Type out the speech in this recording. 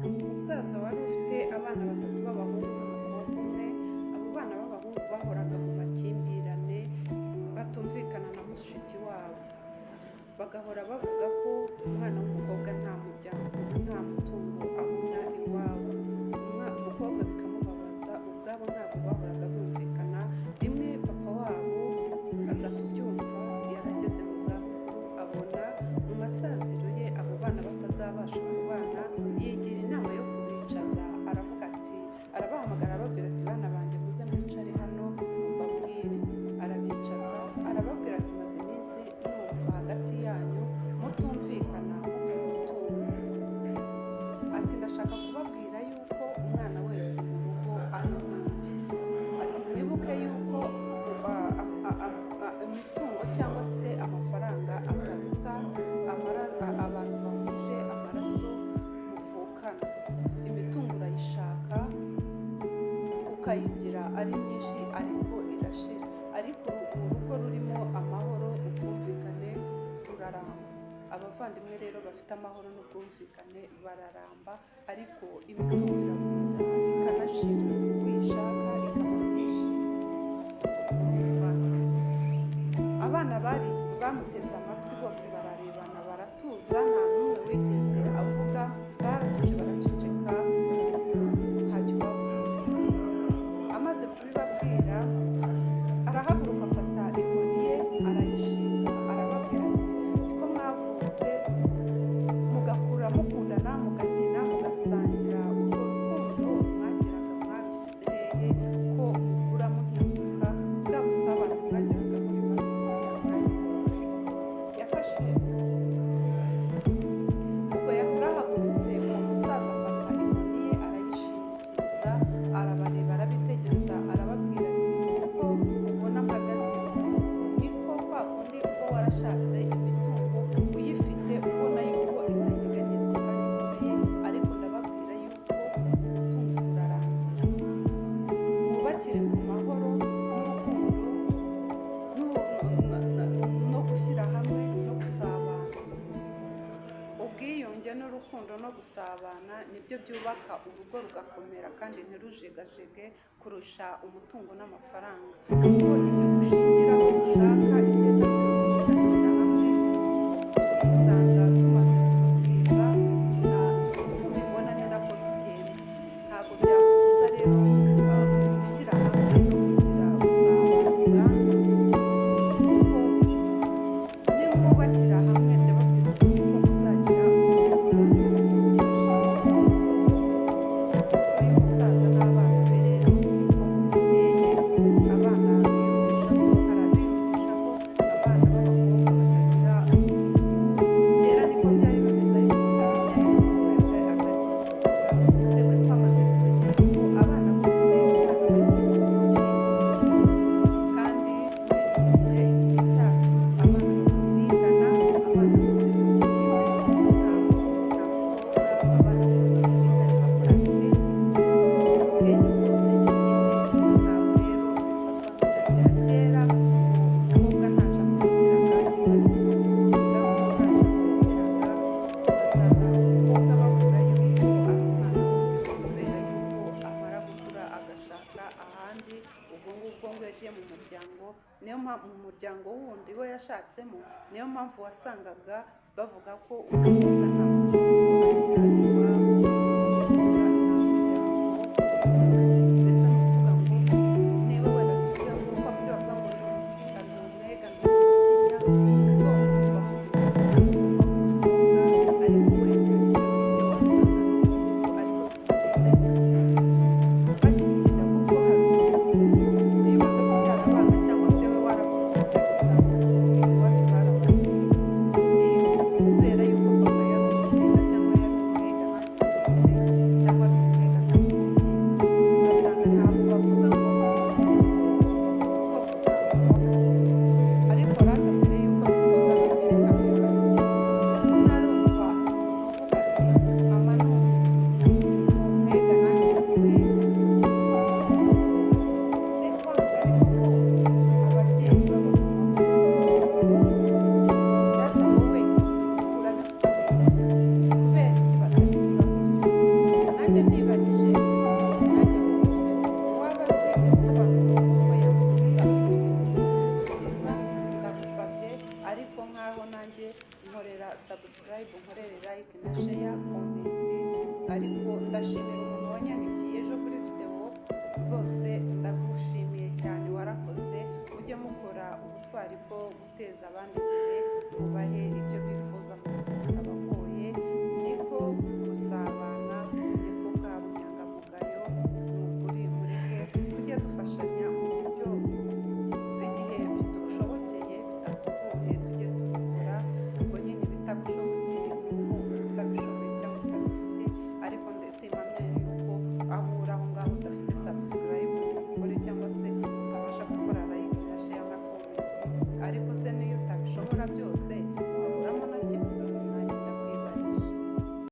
Umusaza wari ufite abana batatu b'abahungu n'umukobwa umwe. Abo bana b'abahungu bahoraga mu makimbirane, batumvikana na mushiki wabo. Bagahora bavuga ko umwana w'umukobwa nta muryango, nta mutungo abona iwabo. Umukobwa bikamubabaza, ubwabo ntabwo bahoraga bumvikana. Rimwe papa wabo aza kubyumva, yarageze mu zabukuru, abona mu masaziro ye abo bana batazabasha kubana, yigira inama yo kubicaza. Aravuga ati, arabahamagara arababwira ati, bana banjye muze mwicare hano mbabwire. Arabicaza arababwira ati, maze iminsi numva hagati yanyu mutumvikana mupfa umutungo. Ati, ndashaka kubabwira yuko umwana wese mu rugo ari uwundi. Ati, mwibuke yuko imitungo cyangwa se amafaranga ataruta abantu bahuje amaraso muvukana. Imitungo urayishaka ukayigira ari myinshi ariko irashira, ariko urugo rurimo amahoro ubwumvikane ruraramba. Abavandimwe rero bafite amahoro n'ubwumvikane bararamba, ariko imitungo iragwira ikanashira, uyishaka ikaba myinshi. Abana bamuteze amatwi bose bararebana baratuza, nta n'umwe wigeze avuga. Baratuje baraceceka, ntacyo bavuze. Amaze kubibabwira arahaguruka afata inkoni ye arayishinga, arababwira ati, ko mwavutse mugakura mukundana, mugakina, mugasangira, urwo rukundo mwagiraga mwarushyize hehe ko mukura muhinduka? Bwa busabane mwagiraga muri yafashe. Ubwo yarahagurutse, uwo musaza afata inkoni ye arayishingikiriza, arabareba arabitegereza, arababwira ati, uko ubona mpagaze niko kwa kundi uko warashatse imitungo uyifite ubona yuko itanyeganyezwa kandi ikomeye, ariko ndababwira yuko ubutunzi burarangira. Mwubakire ku mahoro n'urukundo no gushyira hamwe no gusabana. Ubwiyunge n'urukundo no gusabana nibyo byubaka urugo rugakomera kandi ntirujegajege kurusha umutungo n'amafaranga. Kuko ibyo dushingiraho dushaka iteka ryose tukabishyira hamwe, tukisanga tumaze kubigwiza. Uko ubibona ni nako bigenda. Ntabwo byakubuza rero gushyira hamwe no kugira gusabana ubwanyu, kuko nimwubakira hamwe ndababwiza ukuri ko muzagira uyu musaza n'abana be rero uko muteye. Abana biyumvisha ko hari abiyumvisha ko abana b'abakobwa batagira, kera niko byari bimeze, ariko ndahamya yuko twebwe atari ko tubivuga. Twebwe twamaze kumenya yuko abana bose, umwana wese ni uwundi, kandi muri iki gihe, igihe cyacu, abana ntibingana, abana bose ni kimwe, nta mukobwa, abana bose ni kimwe kandi bakora bimwe, n'ubwenge bwose ni kimwe. Ntabwo rero bifatwa nk'icya kera ngo umukobwa nta jambo yagiraga kimwe n'umuhungu, umudamu nta jambo yagiraga. Ugasanga umukobwa bavuga yuko ari umwana wundi ngo kubera yuko amara gukura agashaka ahandi, ubwo ngubwo ngo yagiye mu muryango. Niyo mpamvu mu muryango wundi we yashatsemo, niyo mpamvu wasangaga bavuga ko umukobwa nta mutungo agira iwabo, umukobwa nta muryango. Mbese ni ukuvuga ngo niba wenda tuvuge ngo kwa kundi bavuga ngo ni umusinga, ni umwega, ni umunyiginya, ubwoko buva ku mukobwa, buva ku mukobwa, ariko wenda ibyo ngibyo wasanga n'ubu ngubu ariko bikimeze bakigenda, kuko hari ukuntu iyo umaze kubyara abana cyangwa se we waravutse usanga uvuga uti, iwacu barabasiga umusinga, kubera yuko papa yari umusinga cyangwa yari umwega nanjye ndi umusinga, cyangwa ni umwega nta n'umwegera. Ugasanga ntabwo bavuga ngo ubwoko bwabo. Ariko rata mbere yuko dusoza bagereka mwibarize, unarumva umuntu uvuga ati, mama ni umwega nanjye ni umwega. Ese wa mugani koko ababyeyi b'abamama bo bameze bate? Data wowe urabivuga iki? Kubera iki batabivuga gutyo? nanjye ndibajije nanjye musubiza uwaba azi ubusobanuro bw'uko yansubiza ufite igisubizo cyiza ndagusabye ariko nk'aho nanjye nkorera subscribe nkorere like na share comment ariko ndashimira umuntu wanyandikiye ejo kuri video rwose ndagushimiye cyane warakoze mujye mukora ubutwari bwo guteza abandi imbere mubahe ibyo bifuza